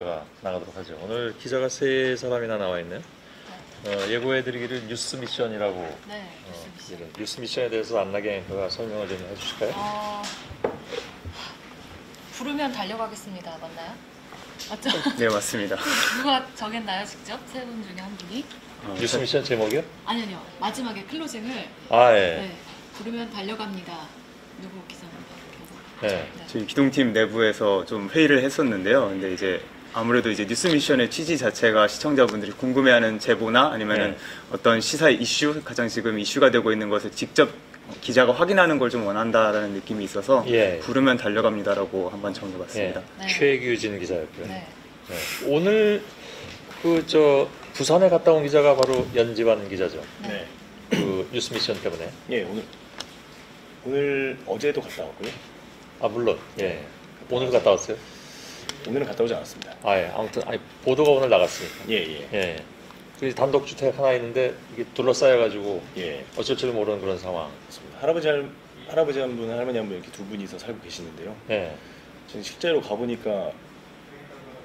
나가도록 하죠. 오늘 기자가 세 사람이나 나와 있네요. 예고해드리기를 뉴스 미션이라고. 네, 뉴스 미션. 뉴스 미션에 대해서 안나경 앵커가 설명을 좀 해주실까요? 부르면 달려가겠습니다. 맞나요? 맞죠? 네, 맞습니다. 누가 정했나요, 직접? 세 분 중에 한 분이? 뉴스 미션 제목이요? 아니요, 마지막에 클로징을 예. 네, 부르면 달려갑니다. 누구 기자입니다. 네. 저희 기동팀 내부에서 좀 회의를 했었는데요. 근데 이제 아무래도 이제 뉴스 미션의 취지 자체가 시청자분들이 궁금해하는 제보나 아니면은 어떤 시사 이슈, 가장 지금 이슈가 되고 있는 것을 직접 기자가 확인하는 걸 좀 원한다라는 느낌이 있어서 부르면 달려갑니다라고 한번 정해봤습니다. 네. 최규진 기자였고요. 네. 오늘 부산에 갔다 온 기자가 바로 연지환 기자죠. 네. 그 뉴스 미션 때문에. 예, 오늘 어제도 갔다 왔고요. 물론. 예. 오늘 갔다 왔어요? 오늘은 갔다 오지 않았습니다. 아무튼 보도가 오늘 나갔으니까. 예. 예. 그 단독 주택 하나 있는데 이게 둘러싸여가지고 예. 어쩔 줄 모르는 그런 상황. 맞습니다. 할아버지 한 분, 할머니 한 분 이렇게 두 분이서 살고 계시는데요. 예. 저는 실제로 가보니까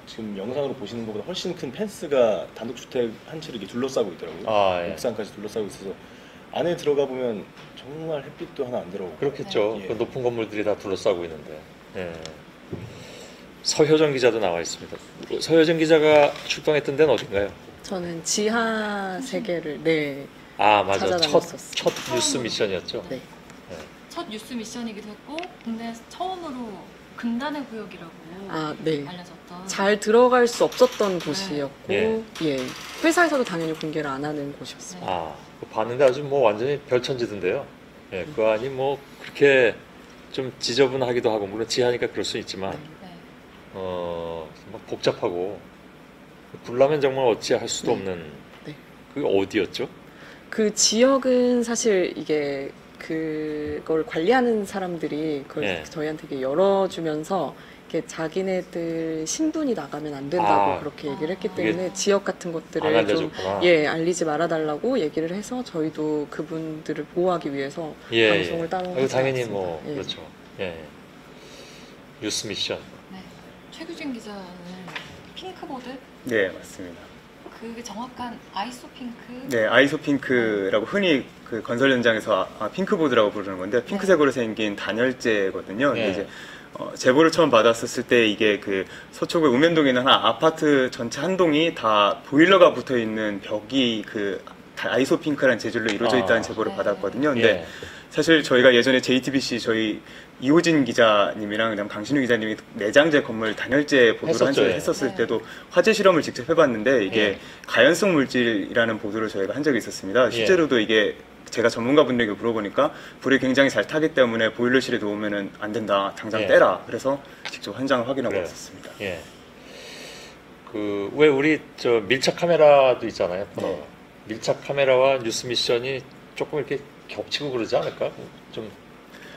지금 영상으로 보시는 것보다 훨씬 큰 펜스가 단독 주택 한 채를 이렇게 둘러싸고 있더라고요. 예. 옥상까지 둘러싸고 있어서 안에 들어가 보면 정말 햇빛도 하나 안 들어오고. 그렇겠죠. 예. 그 높은 건물들이 다 둘러싸고 있는데. 예. 서효정 기자도 나와 있습니다. 서효정 기자가 출동했던 데는 어딘가요? 저는 지하 세계를 맞아. 찾아다녔었어요. 첫 뉴스 미션이었죠. 네. 첫 뉴스 미션이기도 했고, 국내 처음으로 금단의 구역이라고 네. 알려졌던. 잘 들어갈 수 없었던 곳이었고, 예. 회사에서도 당연히 공개를 안 하는 곳이었어요. 그거 봤는데 아주 뭐 완전히 별천지던데요. 예, 그 안이 뭐 그렇게 좀 지저분하기도 하고, 물론 지하니까 그럴 수 있지만, 네. 막 복잡하고, 불나면 정말 어찌할 수도 네. 없는. 네. 그게 어디였죠? 그 지역은 사실 이게 그걸 관리하는 사람들이 그걸 저희한테 이렇게 열어주면서 이렇게 자기네들 신분이 나가면 안 된다고 그렇게 얘기를 했기 때문에 지역 같은 안 것들을 좀 알려줬구나. 알리지 말아달라고 얘기를 해서 저희도 그분들을 보호하기 위해서 방송을 따로 이거 하지 당연히 않았습니다. 뭐 그렇죠. 예. 뉴스 미션. 네. 최규진 기자는 핑크보드? 네, 맞습니다. 그게 정확한 아이소핑크? 네, 아이소핑크라고 흔히 그 건설 현장에서 핑크보드라고 부르는 건데 핑크색으로 생긴 단열재거든요. 근데 이제 제보를 처음 받았었을 때 이게 그 서초구 우면동에 있는 한 아파트 전체 한 동이 다 보일러가 붙어 있는 벽이 그 아이소핑크라는 재질로 이루어져 있다는 제보를 받았거든요. 근데 사실 저희가 예전에 JTBC 저희 이호진 기자님이랑 그다음 강신우 기자님이 내장재 건물 단열재 보도를 했었을 때도 화재 실험을 직접 해봤는데 이게 가연성 물질이라는 보도를 저희가 한 적이 있었습니다. 실제로도 이게 제가 전문가분들에게 물어보니까 불이 굉장히 잘 타기 때문에 보일러실에 놓으면 안 된다. 당장 떼라. 그래서 직접 현장을 확인하고 왔었습니다. 예. 왜 우리 밀착 카메라도 있잖아요. 밀착 카메라와 뉴스 미션이 조금 이렇게 겹치고 그러지 않을까? 좀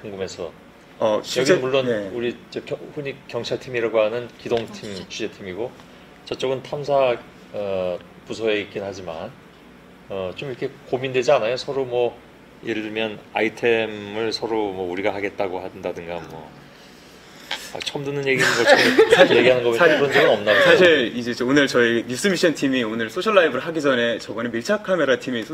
궁금해서. 여기 물론 우리 흔히 경찰팀이라고 하는 기동팀 취재팀이고 저쪽은 탐사 부서에 있긴 하지만 좀 이렇게 고민되지 않아요? 서로 뭐 예를 들면 아이템을 서로 뭐 우리가 하겠다고 한다든가 뭐 처음 듣는 얘기인 것처럼 얘기하는 거 보니까 그런 적은 없나 봐요. 사실 이제 오늘 저희 뉴스 미션 팀이 오늘 소셜 라이브를 하기 전에 저번에 밀착 카메라 팀이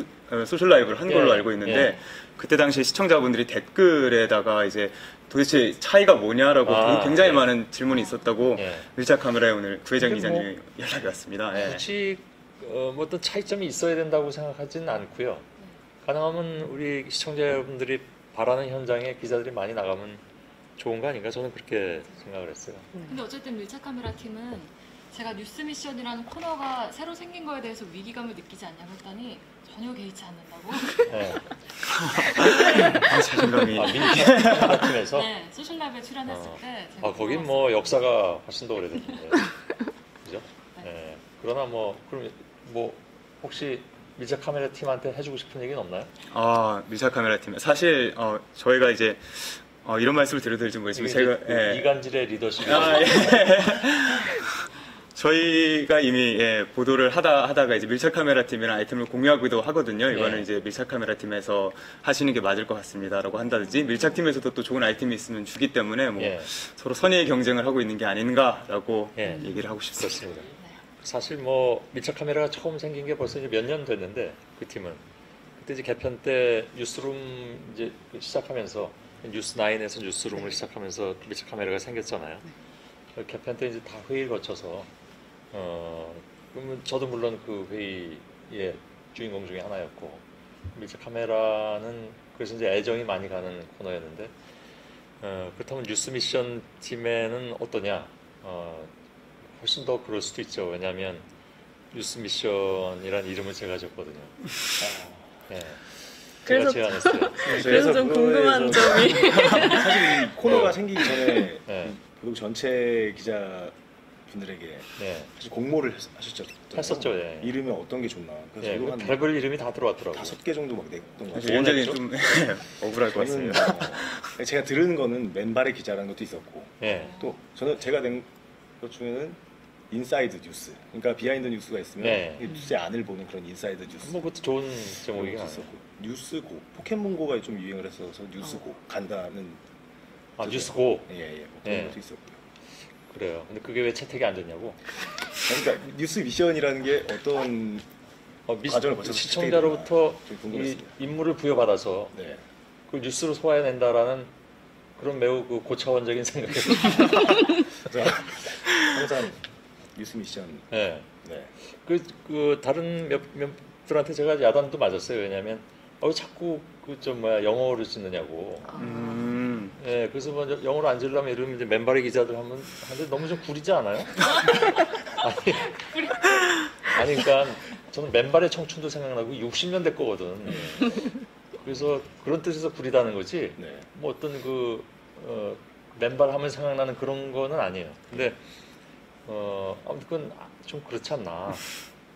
소셜 라이브를 한 걸로 알고 있는데 그때 당시 시청자분들이 댓글에다가 이제 도대체 차이가 뭐냐라고 굉장히 많은 질문이 있었다고 밀착 카메라에 오늘 구회장 기자님이 연락이 왔습니다. 굳이 뭐 어떤 차이점이 있어야 된다고 생각하지는 않고요. 가능하면 우리 시청자 여러분들이 바라는 현장에 기자들이 많이 나가면 좋은 거 아닌가? 저는 그렇게 생각을 했어요. 근데 어쨌든 밀착 카메라 팀은 제가 뉴스 미션이라는 코너가 새로 생긴 거에 대해서 위기감을 느끼지 않냐고 했더니 전혀 개의치 않는다고. 자신감이. 밀착 팀에서. 네, 소셜 라이브에 출연했을 때. 거긴 뭐 역사가 훨씬 더 오래됐는데, 그죠? 네. 그러나 그럼 혹시 밀착 카메라 팀한테 해주고 싶은 얘기는 없나요? 밀착 카메라 팀. 사실 저희가 이제 이런 말씀을 드려도 될지 모르겠지만 제가 이간질의 리더십이 저희가 이미 보도를 하다가 이제 밀착 카메라 팀이랑 아이템을 공유하기도 하거든요. 이거는 이제 밀착 카메라 팀에서 하시는 게 맞을 것 같습니다라고 한다든지 밀착 팀에서도 또 좋은 아이템이 있으면 주기 때문에 뭐 서로 선의의 경쟁을 하고 있는 게 아닌가라고 얘기를 하고 싶습니다. 사실 뭐 밀착 카메라가 처음 생긴 게 벌써 이제 몇 년 됐는데 그 팀은 그때 이제 개편 때 뉴스룸 이제 시작하면서 뉴스9에서 뉴스룸을 시작하면서 밀착 카메라가 생겼잖아요. 개편 때 이제 다 회의를 거쳐서 그러면 저도 물론 그 회의의 주인공 중에 하나였고 밀착 카메라는 그래서 이제 애정이 많이 가는 코너였는데 그렇다면 뉴스 미션 팀에는 어떠냐? 훨씬 더 그럴 수도 있죠. 왜냐하면 뉴스 미션이란 이름을 제가 줬거든요. 제가 제안했어요. 그래서 좀 궁금한 점이 사실 이 코너가 생기기 전에 도둑 전체 기자분들에게 사실 공모를 하셨죠. 했었죠. 이름이 어떤 게 좋나. 그래서 한 별별 이름이 다 들어왔더라고요. 5개 정도 막 냈던 것 같아요. 굉장히 좀 억울할 것 같습니다. 제가 들은 거는 맨발의 기자라는 것도 있었고 또 제가 낸 것 중에는 인사이드 뉴스. 그러니까 비하인드 뉴스가 있으면 뉴스의 안을 보는 그런 인사이드 뉴스. 뭐 그것도 좋은 제목이긴 하죠. 뉴스고 포켓몬고가 좀 유행을 했어서 뉴스고 간다는. 뉴스고. 그런 것도 있었고요. 그래요. 근데 그게 왜 채택이 안 됐냐고? 그러니까 뉴스 미션이라는 게 어떤 과정을 거쳐서 시청자로부터 이 임무를 부여받아서 그 뉴스로 소화해낸다라는 그런 매우 그 고차원적인 생각이에요. 항상 뉴스 미션. 그 다른 몇들한테 제가 야단도 맞았어요. 왜냐하면 자꾸 영어를 쓰느냐고. 그래서 뭐 영어로 안 지으려면 이러면 이제 맨발의 기자들 하는데 너무 좀 구리지 않아요? 아니 그러니까 저는 맨발의 청춘도 생각나고 60년대 거거든. 그래서 그런 뜻에서 구리다는 거지. 뭐 어떤 맨발 하면 생각나는 그런 거는 아니에요. 근데 아무튼 그건 좀 그렇지 않나.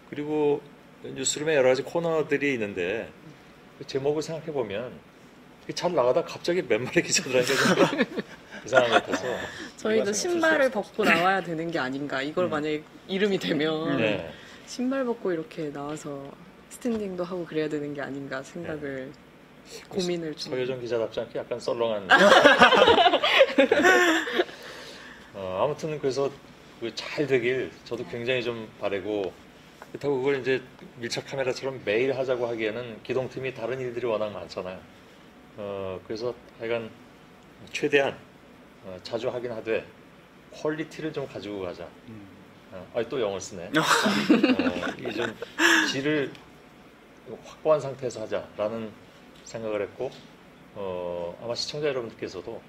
그리고 뉴스룸에 여러 가지 코너들이 있는데 그 제목을 생각해 보면 잘 나가다 갑자기 맨발의 기자들한테 좀 이상한 것 같아서 저희도 신발을 벗고 나와야 되는 게 아닌가. 이걸 만약에 이름이 되면 신발 벗고 이렇게 나와서 스탠딩도 하고 그래야 되는 게 아닌가 생각을 고민을 좀. 서효정 기자답지 않게 약간 썰렁한. 아무튼 그래서 잘 되길 저도 굉장히 좀 바라고 그렇다고 그걸 이제 밀착 카메라처럼 매일 하자고 하기에는 기동팀이 다른 일들이 워낙 많잖아요. 그래서 하여간 최대한 자주 하긴 하되 퀄리티를 좀 가지고 가자. 또 영어를 쓰네. 이게 좀 질을 확보한 상태에서 하자라는 생각을 했고 아마 시청자 여러분들께서도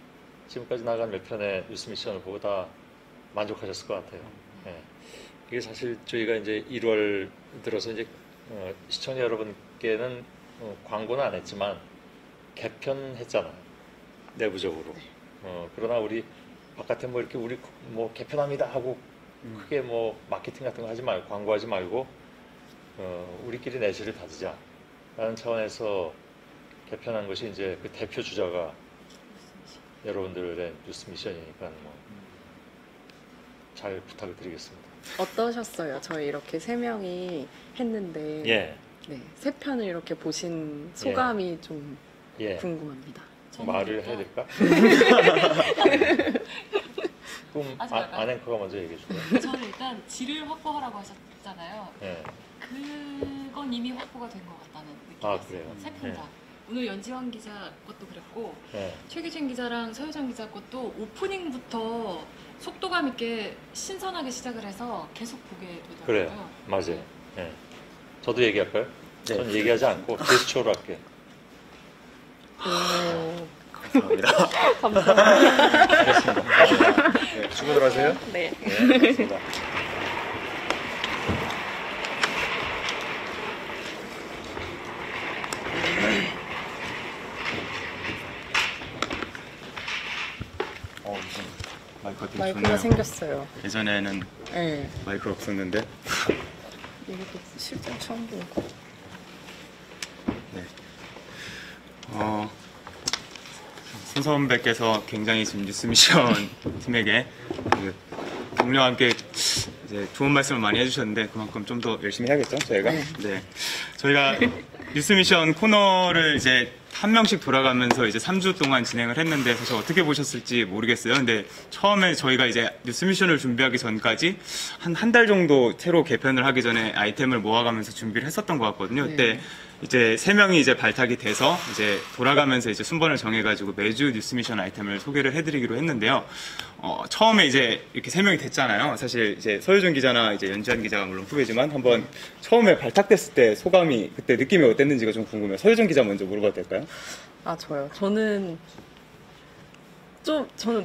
지금까지 나간 몇 편의 뉴스 미션을 보고 다 만족하셨을 것 같아요. 이게 사실 저희가 이제 1월 들어서 이제 시청자 여러분께는 광고는 안 했지만 개편했잖아요. 내부적으로. 그러나 우리 바깥에 뭐 이렇게 우리 뭐 개편합니다 하고 크게 뭐 마케팅 같은 거 하지 말고 광고하지 말고 우리끼리 내실을 다지자라는 차원에서 개편한 것이 이제 그 대표 주자가 여러분들의 뉴스 미션이니까 뭐 잘 부탁을 드리겠습니다. 어떠셨어요? 저희 이렇게 3명이 했는데 네, 3편을 이렇게 보신 소감이 좀 궁금합니다. 말을 해야 될까? 그럼 아앵커가 먼저 얘기해 줄까요? 저는 일단 질을 확보하라고 하셨잖아요. 그건 이미 확보가 된 것 같다는 느낌이었어요. 그래요? 3편 다. 오늘 연지환 기자 것도 그랬고 최기준 기자랑 서효정 기자 것도 오프닝부터 속도감 있게 신선하게 시작을 해서 계속 보게 되더라고요. 그래요. 맞아요. 저도 얘기할까요? 저는 얘기하지 않고 제스처로 할게요. 감사합니다. 감사합니다. 알겠습니다. 수고들 하세요. 네. 알겠습니다. 마이크가 생겼어요. 예전에는 마이크가 없었는데 이것도 실제 처음 보는 거. 손선배께서 굉장히 지금 뉴스 미션 팀에게 동료와 함께 이제 좋은 말씀을 많이 해주셨는데 그만큼 좀 더 열심히 해야겠죠, 저희가. 네. 저희가 뉴스미션 코너를 이제 한 명씩 돌아가면서 이제 3주 동안 진행을 했는데 사실 어떻게 보셨을지 모르겠어요. 근데 처음에 저희가 이제 뉴스미션을 준비하기 전까지 한 달 정도 새로 개편을 하기 전에 아이템을 모아가면서 준비를 했었던 것 같거든요. 그때 이제 3명이 이제 발탁이 돼서 이제 돌아가면서 이제 순번을 정해가지고 매주 뉴스미션 아이템을 소개를 해드리기로 했는데요. 처음에 이제 이렇게 3명이 됐잖아요. 사실 이제 서효준 기자나 이제 연지한 기자가 물론 후배지만 한번 처음에 발탁됐을 때 소감이 그때 느낌이 어땠는지가 좀 궁금해요. 서효준 기자 먼저 물어봐도 될까요? 아, 저요. 저는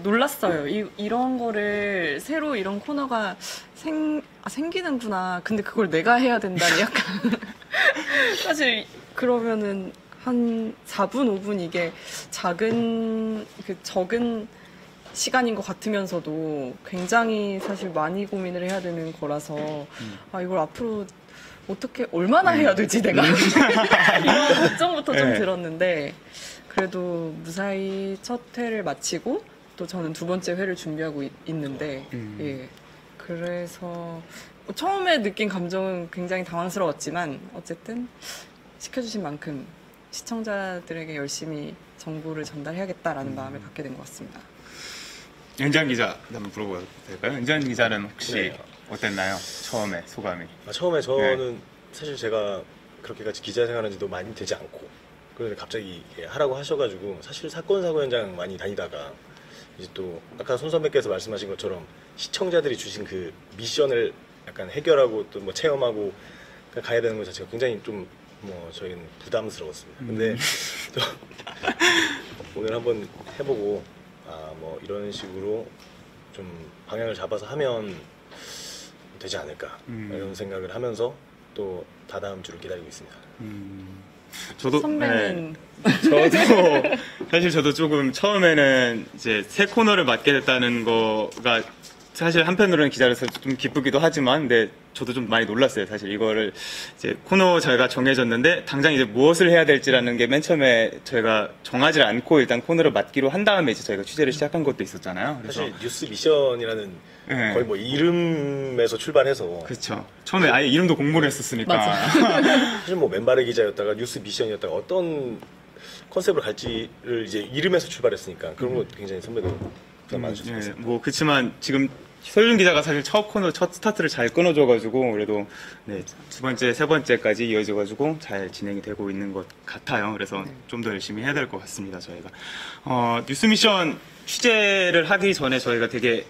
놀랐어요. 이런 거를 새로 이런 코너가 생기는구나. 근데 그걸 내가 해야 된다니 약간 사실 그러면은 한 4분, 5분 이게 적은 시간인 것 같으면서도 굉장히 사실 많이 고민을 해야 되는 거라서 이걸 앞으로 어떻게 얼마나 해야 되지 내가 이런 걱정부터 좀 들었는데 그래도 무사히 첫 회를 마치고 또 저는 두 번째 회를 준비하고 있는데 예. 그래서 처음에 느낀 감정은 굉장히 당황스러웠지만 어쨌든 시켜주신 만큼 시청자들에게 열심히 정보를 전달해야겠다라는 마음을 갖게 된 것 같습니다. 연지한 기자 한번 물어봐도 될까요? 연지한 기자는 혹시 어땠나요? 처음에 소감이? 처음에 저는 사실 제가 그렇게까지 기자 생활한 지도 많이 되지 않고 그런데 갑자기 하라고 하셔가지고 사실 사건 사고 현장 많이 다니다가 이제 또 아까 손 선배께서 말씀하신 것처럼 시청자들이 주신 그 미션을 약간 해결하고 또 뭐 체험하고 가야 되는 것 자체가 굉장히 좀 저희는 부담스러웠습니다. 근데 오늘 한번 해보고 이런 식으로 좀 방향을 잡아서 하면 되지 않을까 이런 생각을 하면서 또 다다음 주를 기다리고 있습니다. 저도 선배는 사실 저도 조금 처음에는 이제 새 코너를 맡게 됐다는 거가 사실 한편으로는 기자로서 좀 기쁘기도 하지만 근데 저도 좀 많이 놀랐어요. 사실 이거를 이제 코너 저희가 정해졌는데 당장 이제 무엇을 해야 될지라는 게 맨 처음에 저희가 정하지 않고 일단 코너를 맡기로 한 다음에 이제 저희가 취재를 시작한 것도 있었잖아요. 그래서 사실 뉴스 미션이라는 거의 뭐 이름에서 출발해서 그렇죠. 처음에 아예 이름도 공모를 했었으니까 사실 뭐 맨발의 기자였다가 뉴스 미션이었다가 어떤 컨셉으로 갈지를 이제 이름에서 출발했으니까 그런 거 굉장히 선배도 부담 많으셨을 것 같아요. 그렇지만 지금 서윤 기자가 사실 첫 코너 첫 스타트를 잘 끊어줘가지고 그래도 두 번째, 세 번째까지 이어져가지고 잘 진행이 되고 있는 것 같아요. 그래서 좀 더 열심히 해야 될 것 같습니다. 저희가 뉴스 미션 취재를 하기 전에 저희가 되게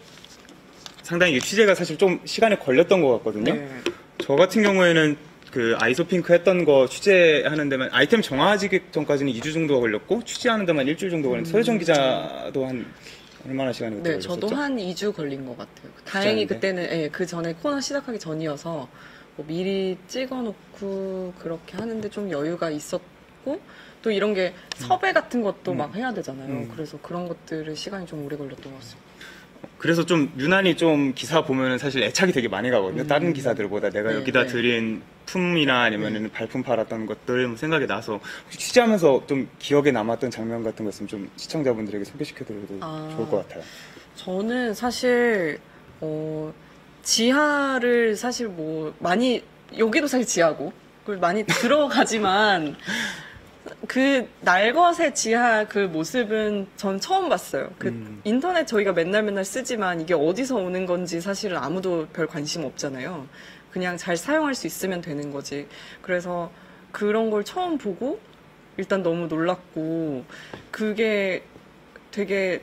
상당히 취재가 사실 좀 시간이 걸렸던 것 같거든요. 저 같은 경우에는 그 아이소핑크 했던 거 취재하는 데만 아이템 정하기 전까지는 2주 정도가 걸렸고 취재하는 데만 일주일 정도 걸렸는데 서효정 기자도 한 얼마나 시간이 걸렸었죠? 저도 한 2주 걸린 것 같아요. 다행히 그때는 그 전에 코너 시작하기 전이어서 뭐 미리 찍어놓고 그렇게 하는데 좀 여유가 있었고 또 이런 게 섭외 같은 것도 막 해야 되잖아요. 그래서 그런 것들을 시간이 좀 오래 걸렸던 것 같습니다. 그래서 좀 유난히 좀 기사 보면은 사실 애착이 되게 많이 가거든요. 다른 기사들보다 내가 여기다 드린 품이나 아니면은 발품 팔았던 것들 생각이 나서 혹시 취재하면서 좀 기억에 남았던 장면 같은 거 있으면 좀 시청자분들에게 소개시켜드려도 좋을 것 같아요. 저는 사실 지하를 사실 뭐 많이 여기도 사실 지하고 그걸 많이 들어가지만 그 날것의 지하 그 모습은 전 처음 봤어요. 인터넷 저희가 맨날 쓰지만 이게 어디서 오는 건지 사실은 아무도 별 관심 없잖아요. 그냥 잘 사용할 수 있으면 되는 거지. 그래서 그런 걸 처음 보고 일단 너무 놀랐고 그게 되게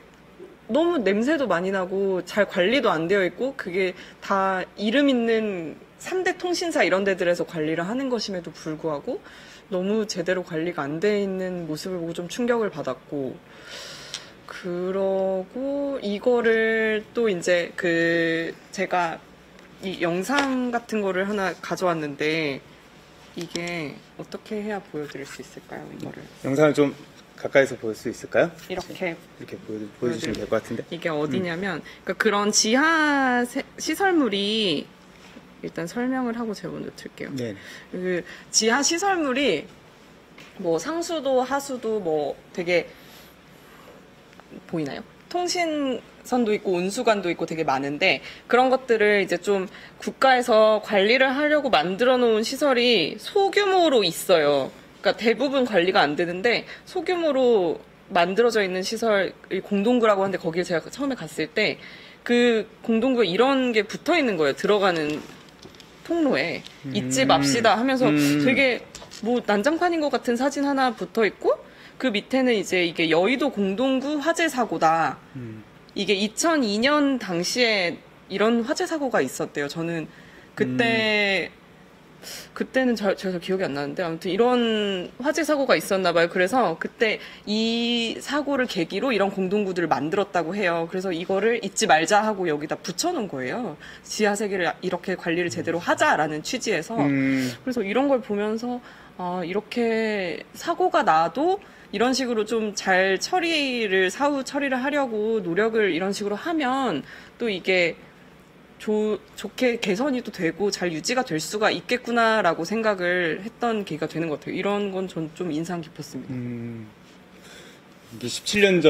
너무 냄새도 많이 나고 잘 관리도 안 되어 있고 그게 다 이름 있는 3대 통신사 이런 데들에서 관리를 하는 것임에도 불구하고 너무 제대로 관리가 안 돼 있는 모습을 보고 좀 충격을 받았고 그러고 이거를 또 이제 제가 이 영상 같은 거를 하나 가져왔는데 이게 어떻게 해야 보여드릴 수 있을까요? 이거를 영상을 좀 가까이서 볼 수 있을까요? 이렇게 보여주시면 될 것 같은데 이게 어디냐면 그러니까 그런 지하 시설물이 일단 설명을 하고 제가 먼저 드릴게요. 네. 그 지하 시설물이 뭐 상수도 하수도 뭐 되게 보이나요? 통신 선도 있고 온수관도 있고 되게 많은데 그런 것들을 이제 좀 국가에서 관리를 하려고 만들어 놓은 시설이 소규모로 있어요. 그러니까 대부분 관리가 안 되는데 소규모로 만들어져 있는 시설이 공동구라고 하는데 거기에 제가 처음에 갔을 때 그 공동구에 이런 게 붙어 있는 거예요. 들어가는 통로에 잊지 맙시다 하면서 되게 뭐 난장판인 것 같은 사진 하나 붙어 있고 그 밑에는 이제 이게 여의도 공동구 화재 사고다. 이게 2002년 당시에 이런 화재 사고가 있었대요. 저는 그때는 제가 기억이 안 나는데 아무튼 이런 화재 사고가 있었나 봐요. 그래서 그때 이 사고를 계기로 이런 공동구들을 만들었다고 해요. 그래서 이거를 잊지 말자 하고 여기다 붙여놓은 거예요. 지하 세계를 이렇게 관리를 제대로 하자라는 취지에서. 그래서 이런 걸 보면서 아, 이렇게 사고가 나도 이런 식으로 좀 잘 사후 처리를 하려고 노력을 이런 식으로 하면 또 이게 좋게 개선이 또 되고 잘 유지가 될 수가 있겠구나라고 생각을 했던 계기가 되는 것 같아요. 이런 건 전 좀 인상 깊었습니다. 이게 17년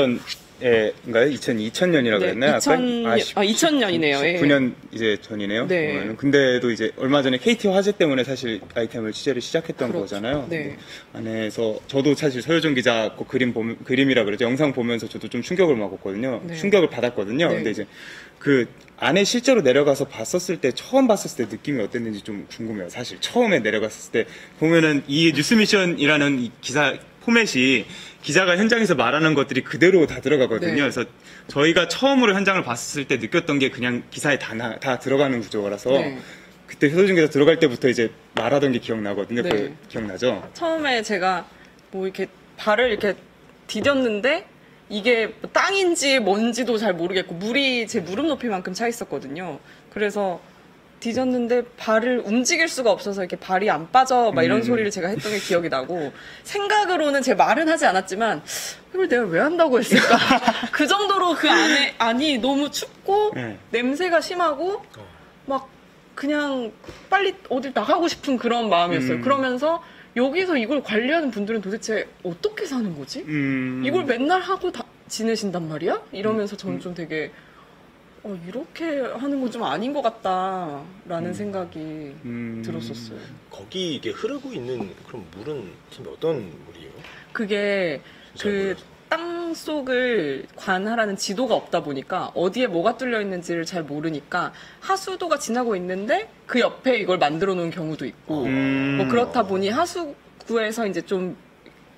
전에인가요? 2000년이라고 했나요? 2000년이네요. 19년 이제 전이네요. 네. 근데도 이제 얼마 전에 KT 화재 때문에 사실 아이템을 취재를 시작했던 그렇죠. 거잖아요. 네. 안에서 저도 사실 서효정 기자 거 그림이라 그러죠. 영상 보면서 저도 좀 충격을 먹었거든요. 네. 충격을 받았거든요. 네. 근데 이제 그 안에 실제로 내려가서 처음 봤었을 때 느낌이 어땠는지 좀 궁금해요. 사실 처음에 내려갔을 때 보면은 이 뉴스미션이라는 이 기사 포맷이 기자가 현장에서 말하는 것들이 그대로 다 들어가거든요. 네. 그래서 저희가 처음으로 현장을 봤을 때 느꼈던 게 그냥 기사에 다 들어가는 구조라서 네. 그때 서효정 기자 들어갈 때부터 이제 말하던 게 기억나거든요. 네. 그 기억나죠? 처음에 제가 뭐 이렇게 발을 이렇게 디뎠는데 이게 땅인지 뭔지도 잘 모르겠고 물이 제 무릎 높이만큼 차 있었거든요. 그래서 뒤졌는데 발을 움직일 수가 없어서 이렇게 발이 안 빠져 막 이런 소리를 제가 했던 게 기억이 나고 생각으로는 제 말은 하지 않았지만 이걸 내가 왜 한다고 했을까? 그 정도로 그 안이 너무 춥고 네. 냄새가 심하고 막 그냥 빨리 어딜 나가고 싶은 그런 마음이었어요. 그러면서 여기서 이걸 관리하는 분들은 도대체 어떻게 사는 거지? 이걸 맨날 하고 지내신단 말이야? 이러면서 저는 좀 되게 이렇게 하는 건 좀 아닌 것 같다라는 생각이 들었었어요. 거기 이게 흐르고 있는 그런 물은 선배 어떤 물이에요? 그게 그 땅 속을 관할하는 지도가 없다 보니까 어디에 뭐가 뚫려 있는지를 잘 모르니까 하수도가 지나고 있는데 그 옆에 이걸 만들어 놓은 경우도 있고 뭐 그렇다 보니 하수구에서 이제 좀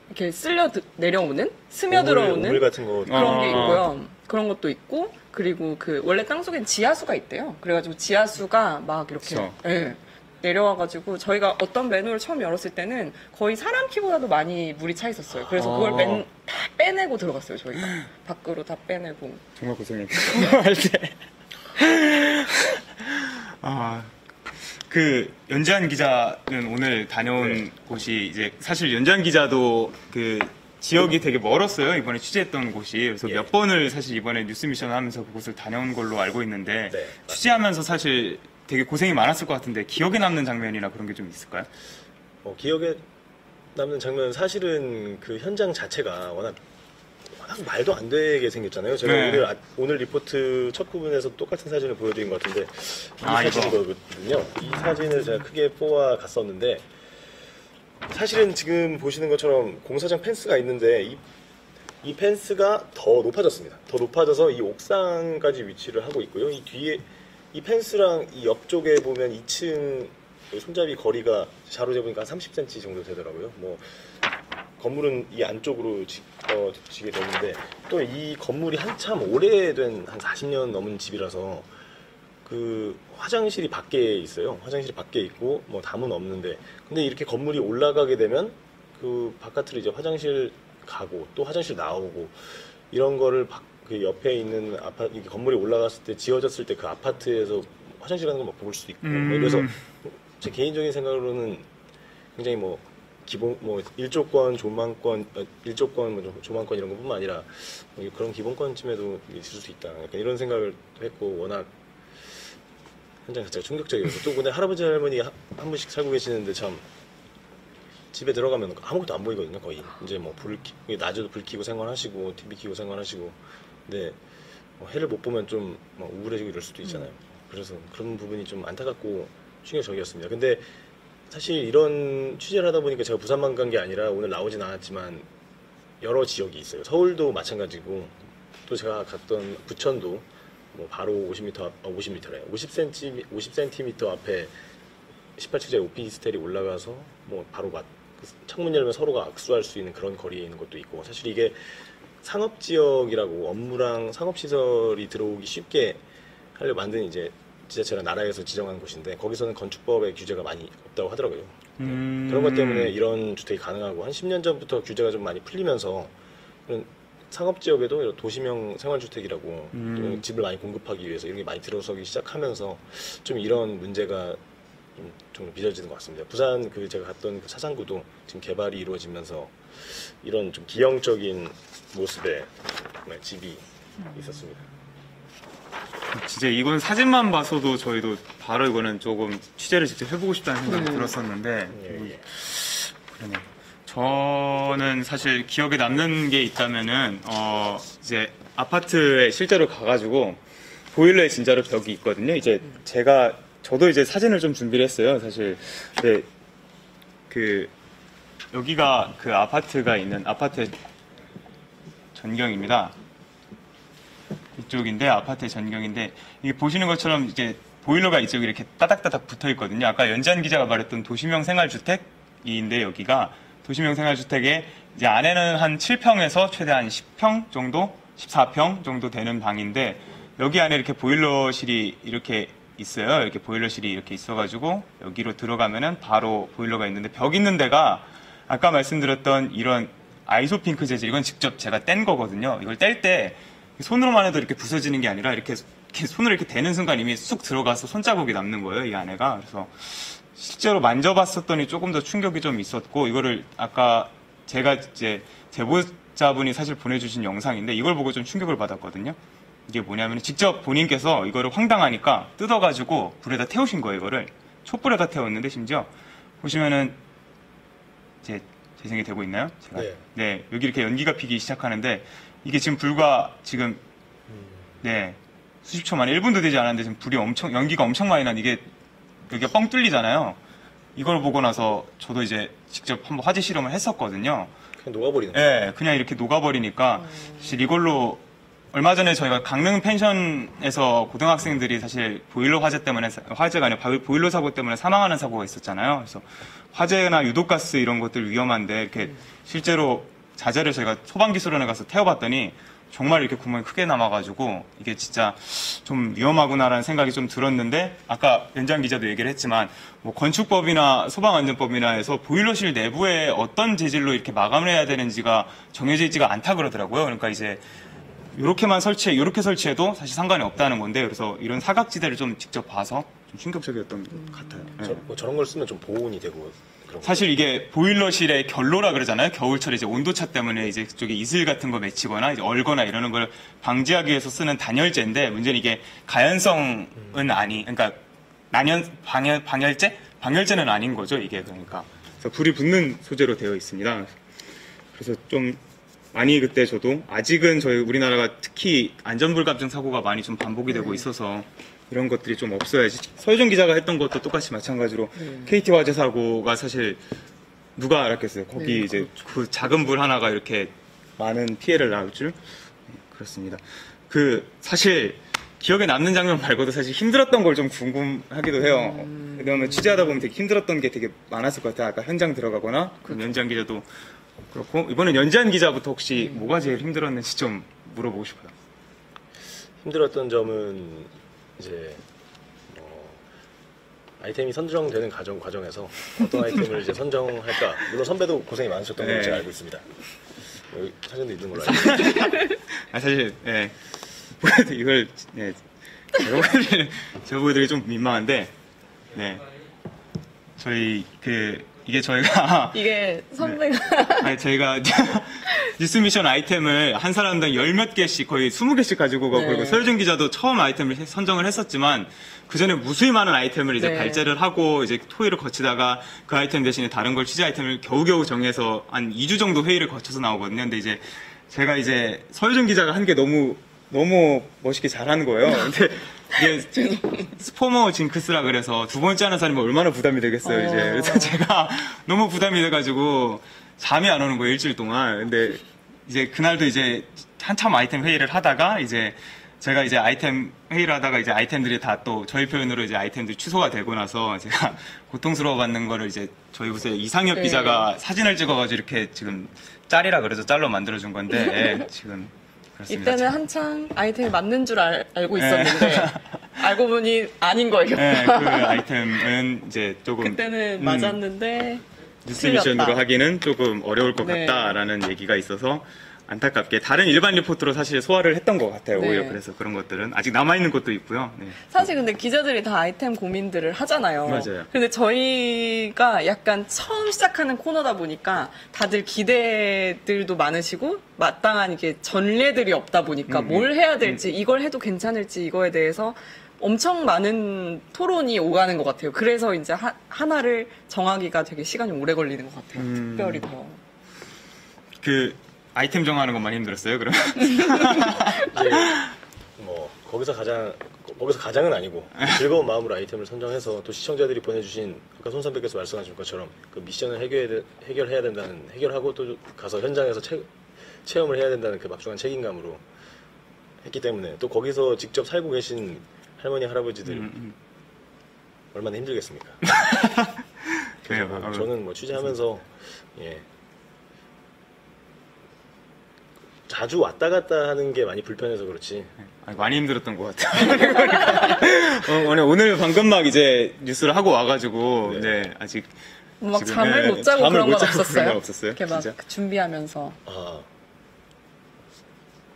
이렇게 쓸려 내려오는 스며들어오는 우물 같은 거 그런 게 있고요. 그런 것도 있고 그리고 그 원래 땅 속엔 지하수가 있대요. 그래가지고 지하수가 막 이렇게 예, 내려와가지고 저희가 어떤 맨홀을 처음 열었을 때는 거의 사람 키보다도 많이 물이 차 있었어요. 그래서 그걸 다 빼내고 들어갔어요. 저희가 밖으로 다 빼내고. 정말 고생했어요. 할 때. 그 연지한 기자는 오늘 다녀온 곳이 이제 사실 연지한 기자도 그 지역이 되게 멀었어요. 이번에 취재했던 곳이. 그래서 몇 번을 사실 이번에 뉴스미션 하면서 그곳을 다녀온 걸로 알고 있는데 취재하면서 사실 되게 고생이 많았을 것 같은데 기억에 남는 장면이나 그런 게 좀 있을까요? 기억에 남는 장면은 사실은 그 현장 자체가 워낙 말도 안 되게 생겼잖아요. 제가 오늘 리포트 첫 부분에서 똑같은 사진을 보여드린 것 같은데 이 사진이거든요. 이 사진을 제가 크게 뽑아 갔었는데 사실은 지금 보시는 것처럼 공사장 펜스가 있는데 이 펜스가 더 높아졌습니다. 더 높아져서 이 옥상까지 위치를 하고 있고요. 이 뒤에 이 펜스랑 이 옆쪽에 보면 2층 손잡이 거리가 자로 재보니까 한 30cm 정도 되더라고요. 뭐 건물은 이 안쪽으로 지게 되는데 또 이 건물이 한참 오래된 한 40년 넘은 집이라서 그 화장실이 밖에 있어요. 화장실이 밖에 있고 뭐 담은 없는데 근데 이렇게 건물이 올라가게 되면 그 바깥으로 이제 화장실 가고 또 화장실 나오고 이런 거를 그 옆에 있는 아파트 건물이 올라갔을 때 지어졌을 때 그 아파트에서 화장실 가는 거 볼 수도 있고 뭐 그래서 제 개인적인 생각으로는 굉장히 뭐 기본 뭐 일조권, 조망권, 일조권, 뭐 조망권 이런 것뿐만 아니라 뭐 그런 기본권쯤에도 있을 수 있다. 약간 이런 생각을 했고 워낙 현장 자체가 충격적이어서 또 근데 할아버지 할머니가 한 분씩 살고 계시는데 참 집에 들어가면 아무것도 안 보이거든요. 거의 이제 뭐 낮에도 불 켜고 생활하시고 TV 켜고 생활하시고 근데 해를 못 보면 좀 우울해지고 이럴 수도 있잖아요. 그래서 그런 부분이 좀 안타깝고 충격적이었습니다. 근데 사실 이런 취재를 하다 보니까 제가 부산만 간 게 아니라 오늘 나오진 않았지만 여러 지역이 있어요. 서울도 마찬가지고 또 제가 갔던 부천도 뭐 바로 50m래. 50cm 앞에 18층짜리 오피스텔이 올라가서 뭐 바로 창문 열면 서로가 악수할 수 있는 그런 거리에 있는 것도 있고, 사실 이게 상업지역이라고 업무랑 상업시설이 들어오기 쉽게 하려 만든 이제 지자체나 나라에서 지정한 곳인데 거기서는 건축법의 규제가 많이 없다고 하더라고요. 그런 것 때문에 이런 주택이 가능하고, 한 10년 전부터 규제가 좀 많이 풀리면서 그런 상업지역에도 이런 도시명 생활주택이라고 또 집을 많이 공급하기 위해서 이런 게 많이 들어서기 시작하면서 좀 이런 문제가 좀 빚어지는 것 같습니다. 부산 제가 갔던 그 사상구도 지금 개발이 이루어지면서 이런 좀 기형적인 모습의 집이 있었습니다. 진짜 이건 사진만 봐서도 저희도 바로 이거는 조금 취재를 직접 해보고 싶다는 생각이 들었었는데, 그러네요. 저는 사실 기억에 남는 게 있다면은 이제 아파트에 실제로 가가지고 보일러에 진짜로 벽이 있거든요. 이제 저도 이제 사진을 좀 준비를 했어요. 사실 여기가 그 아파트가 있는 아파트의 전경입니다. 이쪽인데 아파트의 전경인데, 이게 보시는 것처럼 이제 보일러가 이쪽에 이렇게 따닥따닥 붙어 있거든요. 아까 연지한 기자가 말했던 도시명 생활주택인데, 여기가 도시명 생활주택에 이제 안에는 한 7평에서 최대한 10평 정도, 14평 정도 되는 방인데, 여기 안에 이렇게 보일러실이 이렇게 있어요. 이렇게 보일러실이 이렇게 있어가지고 여기로 들어가면은 바로 보일러가 있는데, 벽 있는 데가 아까 말씀드렸던 이런 아이소핑크 재질, 이건 직접 제가 뗀 거거든요. 이걸 뗄 때 손으로만 해도 이렇게 부서지는 게 아니라 이렇게 손을 이렇게 대는 순간 이미 쑥 들어가서 손자국이 남는 거예요, 이 안에가. 그래서 실제로 만져봤었더니 조금 더 충격이 좀 있었고, 이거를 아까 제가 이제 제보자분이 사실 보내주신 영상인데 이걸 보고 좀 충격을 받았거든요. 이게 뭐냐면 직접 본인께서 이거를 황당하니까 뜯어가지고 불에다 태우신 거예요. 이거를 촛불에다 태웠는데, 심지어 보시면은 이제 재생이 되고 있나요? 제가 네, 여기 이렇게 연기가 피기 시작하는데, 이게 지금 불과 지금 수십 초 만에 1분도 되지 않았는데 지금 불이 연기가 엄청 많이 난, 이게 여기가 뻥 뚫리잖아요. 이걸 보고 나서 저도 이제 직접 한번 화재 실험을 했었거든요. 그냥 녹아버리는 거예요. 네, 그냥 이렇게 녹아버리니까 사실 이걸로 얼마 전에 저희가 강릉 펜션에서 고등학생들이 사실 보일러 화재 때문에, 화재가 아니라 보일러 사고 때문에 사망하는 사고가 있었잖아요. 그래서 화재나 유독가스 이런 것들 위험한데 이렇게 실제로 자재를 저희가 소방기술원에 가서 태워봤더니 정말 이렇게 구멍이 크게 남아가지고 이게 진짜 좀 위험하구나라는 생각이 좀 들었는데, 아까 연장 기자도 얘기를 했지만 뭐 건축법이나 소방안전법이나 해서 보일러실 내부에 어떤 재질로 이렇게 마감을 해야 되는지가 정해져 있지가 않다 그러더라고요. 그러니까 이제 이렇게 설치해도 사실 상관이 없다는 건데, 그래서 이런 사각지대를 좀 직접 봐서 좀 충격적이었던 것 같아요. 저런 걸 쓰면 좀 보온이 되고 사실 이게 보일러실의 결로라 그러잖아요. 겨울철에 이제 온도차 때문에 이제 그쪽에 이슬 같은 거 맺히거나 이제 얼거나 이러는 걸 방지하기 위해서 쓰는 단열재인데, 문제는 이게 가연성은 그러니까 방열재는 아닌 거죠, 이게. 그러니까 그래서 불이 붙는 소재로 되어 있습니다. 그래서 좀 많이 그때 저도 아직은 저희 우리나라가 특히 안전불감증 사고가 많이 좀 반복이 되고 있어서 이런 것들이 좀 없어야지. 서유정 기자가 했던 것도 똑같이 마찬가지로 KT 화재 사고가 사실 누가 알았겠어요. 거기 이제 그 작은 불 하나가 이렇게 많은 피해를 낳을 줄. 그렇습니다. 사실 기억에 남는 장면 말고도 사실 힘들었던 걸 좀 궁금하기도 해요. 왜냐하면 취재하다 보면 되게 힘들었던 게 되게 많았을 것 같아요. 아까 현장 들어가거나 연지한 기자도 그렇고, 이번엔 연지한 기자부터 혹시 뭐가 제일 힘들었는지 좀 물어보고 싶어요. 힘들었던 점은 이제 아이템이 선정되는 과정에서 어떤 아이템을 이제 선정할까, 물론 선배도 고생이 많으셨던 걸로 제가 알고 있습니다. 여기 사진도 있는 걸로 알고 있습니다. 사실 이걸 제가 보여드리기 좀 민망한데, 저희 이게 저희가 이게 선배가 저희가 뉴스미션 아이템을 한 사람당 열 몇 개씩, 거의 20개씩 가지고 가고, 그리고 서유정 기자도 처음 아이템을 선정을 했었지만 그 전에 무수히 많은 아이템을 이제 발제를 하고 이제 토의를 거치다가 그 아이템 대신에 다른 걸 취재 아이템을 겨우겨우 정해서 한 2주 정도 회의를 거쳐서 나오거든요. 근데 이제 제가 이제 서유정 기자가 한 게 너무 너무 멋있게 잘하는 거예요. 근데 이게 스포머 징크스라 그래서 두 번째 하는 사람이 얼마나 부담이 되겠어요, 이제. 그래서 제가 너무 부담이 돼가지고 잠이 안 오는 거예요, 일주일 동안. 근데 이제 그날도 이제 한참 아이템 회의를 하다가 이제 제가 이제 아이템 회의를 하다가 이제 아이템들이 다 또 저희 표현으로 이제 아이템들이 취소가 되고 나서 제가 고통스러워 받는 거를 이제 저희 부서의 이상엽 네. 기자가 사진을 찍어가지고 이렇게 지금 짤이라 그래서 짤로 만들어준 건데 예, 지금 그렇습니다. 이때는 한창 아이템이 맞는 줄 알고 있었는데 알고 보니 아닌 거예요. 네, 그 아이템은 이제 조금 그때는 맞았는데 뉴스 미션으로 틀렸다. 하기는 조금 어려울 것 네. 같다라는 얘기가 있어서 안타깝게 다른 일반 리포트로 사실 소화를 했던 것 같아요. 네. 오히려 그래서 그런 것들은 아직 남아있는 것도 있고요. 네. 사실 근데 기자들이 다 아이템 고민들을 하잖아요. 맞아요. 근데 저희가 약간 처음 시작하는 코너다 보니까 다들 기대들도 많으시고 마땅한 이게 전례들이 없다 보니까 뭘 해야 될지 이걸 해도 괜찮을지 이거에 대해서 엄청 많은 토론이 오가는 것 같아요. 그래서 이제 하나를 정하기가 되게 시간이 오래 걸리는 것 같아요. 특별히 더. 그 아이템 정하는 것만 힘들었어요, 그럼? 이제 뭐 거기서 가장은 아니고 즐거운 마음으로 아이템을 선정해서 또 시청자들이 보내주신 아까 손 선배께서 말씀하신 것처럼 그 미션을 해결해야 된다는 해결하고 또 가서 현장에서 체험을 해야 된다는 그 막중한 책임감으로 했기 때문에 또 거기서 직접 살고 계신 할머니 할아버지들 얼마나 힘들겠습니까? 그래서 뭐 저는 뭐 취재하면서 예. 자주 왔다 갔다 하는 게 많이 불편해서 그렇지. 아니, 많이 힘들었던 것 같아요. 오늘 방금 막 이제 뉴스를 하고 와가지고, 네, 아직. 막 지금, 잠을 네, 못 자고 잠을 그런 못 건 자고 없었어요? 그런 건 없었어요? 이렇게 막 진짜? 준비하면서. 아,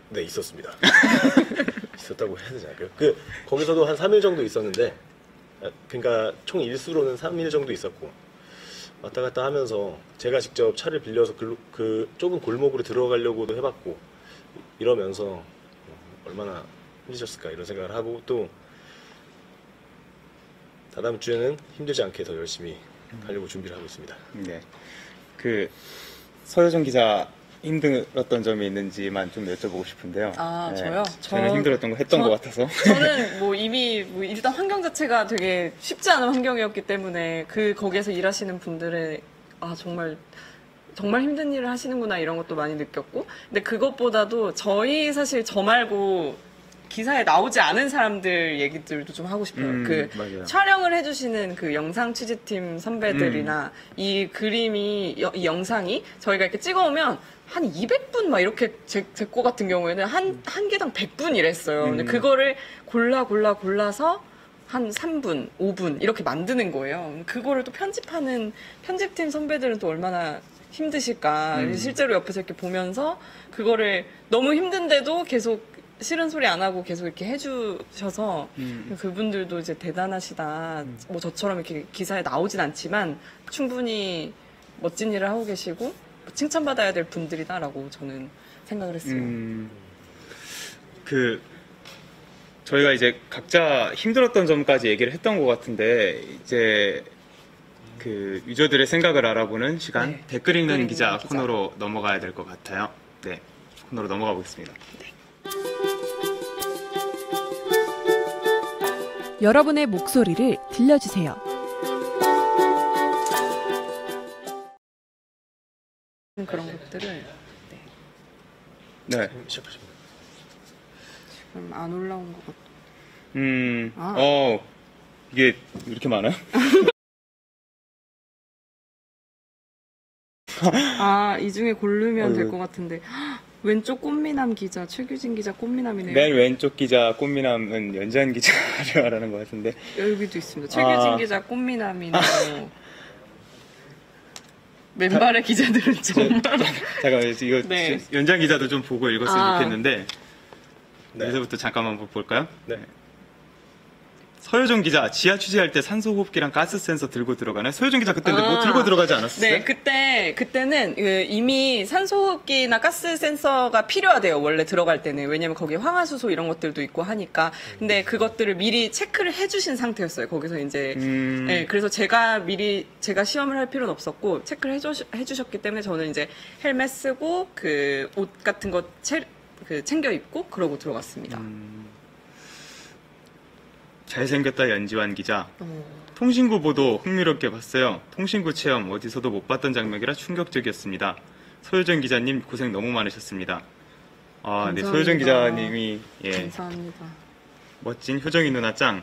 네, 있었습니다. 있었다고 해야 되지 않을까요? 거기서도 한 3일 정도 있었는데, 그러니까 총 일수로는 3일 정도 있었고, 왔다 갔다 하면서 제가 직접 차를 빌려서 그 좁은 골목으로 들어가려고도 해봤고, 이러면서 얼마나 힘드셨을까 이런 생각을 하고 또 다다음 주에는 힘들지 않게 더 열심히 하려고 준비를 하고 있습니다. 네. 그, 서효정 기자 힘들었던 점이 있는지만 좀 여쭤보고 싶은데요. 아, 네, 저요? 저는 힘들었던 거 했던 것 같아서. 저는 뭐 이미 뭐 일단 환경 자체가 되게 쉽지 않은 환경이었기 때문에 거기에서 일하시는 분들의 정말 힘든 일을 하시는구나 이런 것도 많이 느꼈고, 근데 그것보다도 사실 저 말고 기사에 나오지 않은 사람들 얘기들도 좀 하고 싶어요. 맞아요. 촬영을 해주시는 그 영상 취재팀 선배들이나 이 그림이 이 영상이 저희가 이렇게 찍어오면 한 200분 막 이렇게 제 거 같은 경우에는 한 개당 100분 이랬어요. 근데 그거를 골라서 한 3분, 5분 이렇게 만드는 거예요. 그거를 또 편집하는 편집팀 선배들은 또 얼마나 힘드실까. 실제로 옆에서 이렇게 보면서 그거를 너무 힘든데도 계속 싫은 소리 안 하고 계속 이렇게 해주셔서 그분들도 이제 대단하시다. 뭐 저처럼 이렇게 기사에 나오진 않지만 충분히 멋진 일을 하고 계시고 칭찬받아야 될 분들이다라고 저는 생각을 했어요. 저희가 이제 각자 힘들었던 점까지 얘기를 했던 것 같은데 이제 그 유저들의 생각을 알아보는 시간 네, 댓글 읽는 댓글 기자 읽는 기자. 코너로 넘어가야 될 것 같아요. 네, 코너로 넘어가 보겠습니다. 여러분의 목소리를 들려주세요. 그런 것들을 네. 시작하십니다. 지금 안 올라온 것 같아요. 이게 이렇게 많아요? 이 중에 고르면 될 어이구. 것 같은데 왼쪽 꽃미남 기자 최규진 기자 꽃미남이네요. 맨 왼쪽 기자 꽃미남은 연지한 기자를 말하는 것 같은데 여기도 있습니다. 최규진 기자 꽃미남이네요. 맨발의 기자들은 정말 잠깐만 이거 네. 연지한 기자도 좀 보고 읽었으면 좋겠는데 네. 여기서부터 잠깐만 볼까요? 네. 서효정 기자 지하 취재할 때 산소 호흡기랑 가스 센서 들고 들어가네. 서효정 기자 그때 뭐 들고 들어가지 않았어요? 네, 그때는 이미 산소호흡기나 가스 센서가 필요하대요. 원래 들어갈 때는. 왜냐면 거기에 황화수소 이런 것들도 있고 하니까. 근데 그것들을 미리 체크를 해주신 상태였어요. 거기서 이제. 네, 그래서 제가 시험을 할 필요는 없었고 체크를 해주셨기 때문에 저는 이제 헬멧 쓰고 그 옷 같은 거 그 챙겨 입고 그러고 들어갔습니다. 잘생겼다 연지환 기자. 통신구 보도 흥미롭게 봤어요. 통신구 체험 어디서도 못 봤던 장면이라 충격적이었습니다. 소유정 기자님 고생 너무 많으셨습니다. 아, 네, 소유정 기자님이 예, 감사합니다. 멋진 효정이 누나 짱.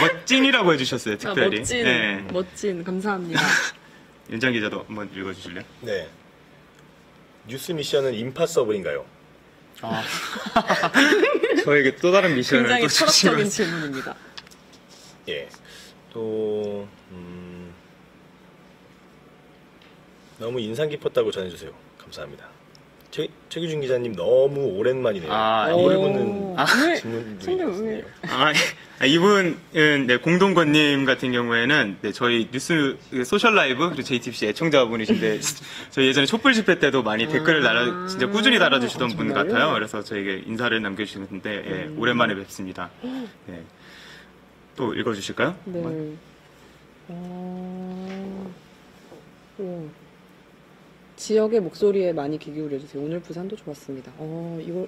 멋진이라고 해주셨어요, 특별히. 멋진, 네. 멋진, 감사합니다. 윤장 기자도 한번 읽어주실래요? 네. 뉴스 미션은 임파서블인가요? 아. 저에게 또 다른 미션을 굉장히 또 철학적인 주시면. 질문입니다. 예. 또 너무 인상 깊었다고 전해주세요. 감사합니다. 최규준 기자님 너무 오랜만이네요. 아, 오래 오. 묻는 왜? 질문들이 근데 왜? 있네요. 이분은 네, 공동권님 같은 경우에는 네, 저희 뉴스 소셜 라이브 그리고 JTBC 애청자분이신데 저희 예전에 촛불 집회 때도 많이 댓글을 진짜 꾸준히 달아주시던 분 정말요? 같아요. 그래서 저에게 인사를 남겨주시는데 예, 오랜만에 뵙습니다. 네. 또 읽어주실까요? 네. 한번? 지역의 목소리에 많이 귀 기울여주세요. 오늘 부산도 좋았습니다.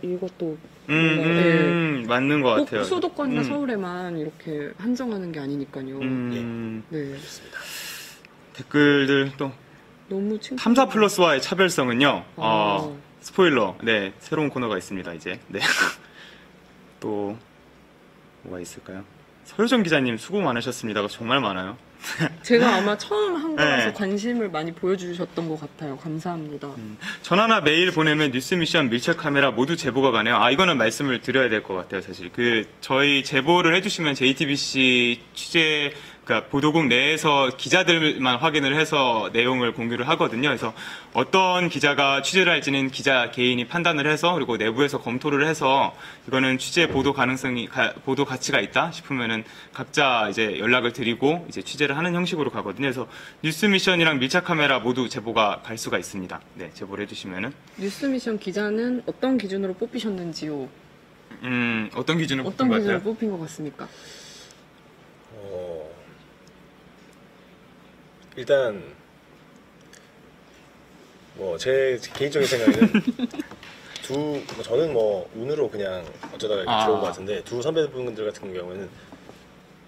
이것도 네. 맞는 것 꼭 같아요. 수도권이나 서울에만 이렇게 한정하는 게 아니니까요. 네. 댓글들 또 너무 칭찬. 탐사 플러스와의 차별성은요. 아. 스포일러. 네, 새로운 코너가 있습니다. 이제. 네. 또 뭐가 있을까요? 서유정 기자님 수고 많으셨습니다가 정말 많아요. 제가 아마 처음 한 거라서 네. 관심을 많이 보여주셨던 것 같아요. 감사합니다. 전화나 메일 보내면 뉴스 미션 밀착 카메라 모두 제보가 가네요. 이거는 말씀을 드려야 될 것 같아요, 사실. 저희 제보를 해주시면 JTBC 취재, 그러니까 보도국 내에서 기자들만 확인을 해서 내용을 공유를 하거든요. 그래서 어떤 기자가 취재를 할지는 기자 개인이 판단을 해서 그리고 내부에서 검토를 해서 이거는 취재 보도 보도 가치가 있다 싶으면은 각자 이제 연락을 드리고 이제 취재를 하는 형식으로 가거든요. 그래서 뉴스 미션이랑 밀착 카메라 모두 제보가 갈 수가 있습니다. 네, 제보를 해주시면은. 뉴스 미션 기자는 어떤 기준으로 뽑히셨는지요? 어떤 기준으로 어떤 뽑힌 것 기준으로 같아요? 뽑힌 것 같습니까? 일단 뭐 제 개인적인 생각에는 저는 뭐 운으로 그냥 어쩌다가 이렇게 들어온 것 같은데 두 선배분들 같은 경우에는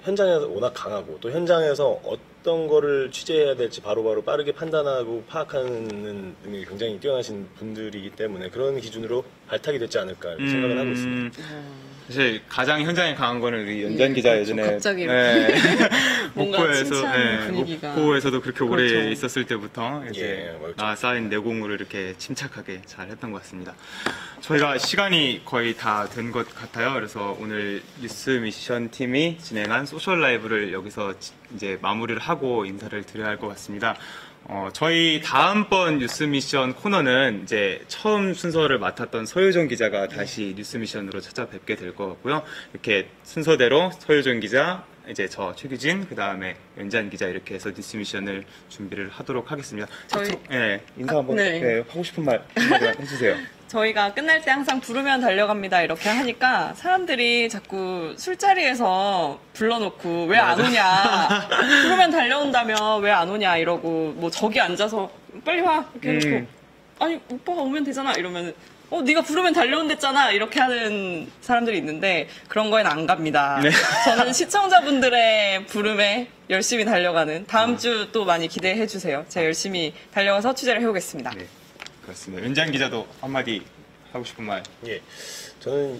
현장에서 워낙 강하고 또 현장에서 어떤 거를 취재해야 될지 바로바로 빠르게 판단하고 파악하는 능력이 굉장히 뛰어나신 분들이기 때문에 그런 기준으로 발탁이 됐지 않을까 이렇게 생각을 하고 있습니다. 사실 가장 현장에 강한 거는 우리 연장 기자 그렇죠. 예전에 갑자기 뭔가 칭찬 분위기가. 목포에서도 그렇게 오래 그렇죠. 있었을 때부터 이제 그렇죠. 쌓인 내공을 이렇게 침착하게 잘 했던 것 같습니다. 저희가 시간이 거의 다 된 것 같아요. 그래서 오늘 뉴스 미션 팀이 진행한 소셜 라이브를 여기서 이제 마무리를 하고 인사를 드려야 할 것 같습니다. 저희 다음번 뉴스 미션 코너는 이제 처음 순서를 맡았던 서유정 기자가 다시 뉴스 미션으로 찾아뵙게 될 것 같고요. 이렇게 순서대로 서유정 기자, 이제 저 최규진, 그 다음에 연지한 기자 이렇게 해서 뉴스 미션을 준비를 하도록 하겠습니다. 인사 한번 하고 싶은 말 한마디 해주세요. 저희가 끝날 때 항상 부르면 달려갑니다 이렇게 하니까 사람들이 자꾸 술자리에서 불러놓고 왜 안 오냐, 부르면 달려온다며 왜 안 오냐 이러고, 뭐 저기 앉아서 빨리 와 이렇게 해놓고 아니 오빠가 오면 되잖아 이러면 네가 부르면 달려온댔잖아 이렇게 하는 사람들이 있는데 그런 거엔 안 갑니다. 네. 저는 시청자분들의 부름에 열심히 달려가는, 다음 주 또 많이 기대해 주세요. 제가 열심히 달려가서 취재를 해오겠습니다. 네, 그렇습니다. 연지한 기자도 한마디 하고 싶은 말. 예, 저는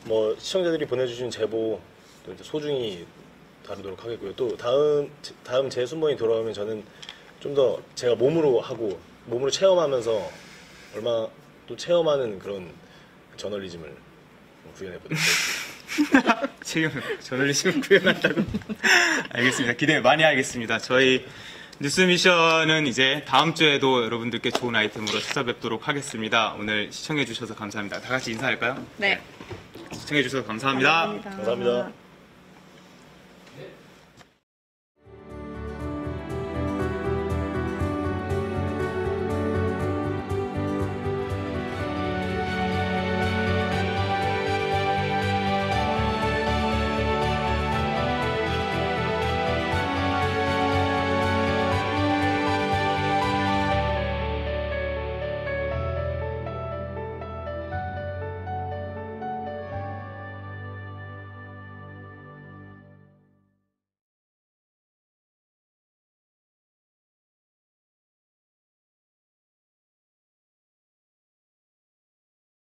뭐 시청자들이 보내주신 제보 또 이제 소중히 다루도록 하겠고요. 또 다음 제 순번이 돌아오면 저는 좀 더 제가 몸으로 체험하면서 얼마 또 체험하는 그런 저널리즘을 구현해 보도록 하겠습니다. 지금 저널리즘을 구현한다고? 알겠습니다. 기대 많이 하겠습니다. 저희 뉴스 미션은 이제 다음 주에도 여러분들께 좋은 아이템으로 찾아뵙도록 하겠습니다. 오늘 시청해 주셔서 감사합니다. 다 같이 인사할까요? 네. 시청해 주셔서 감사합니다. 감사합니다.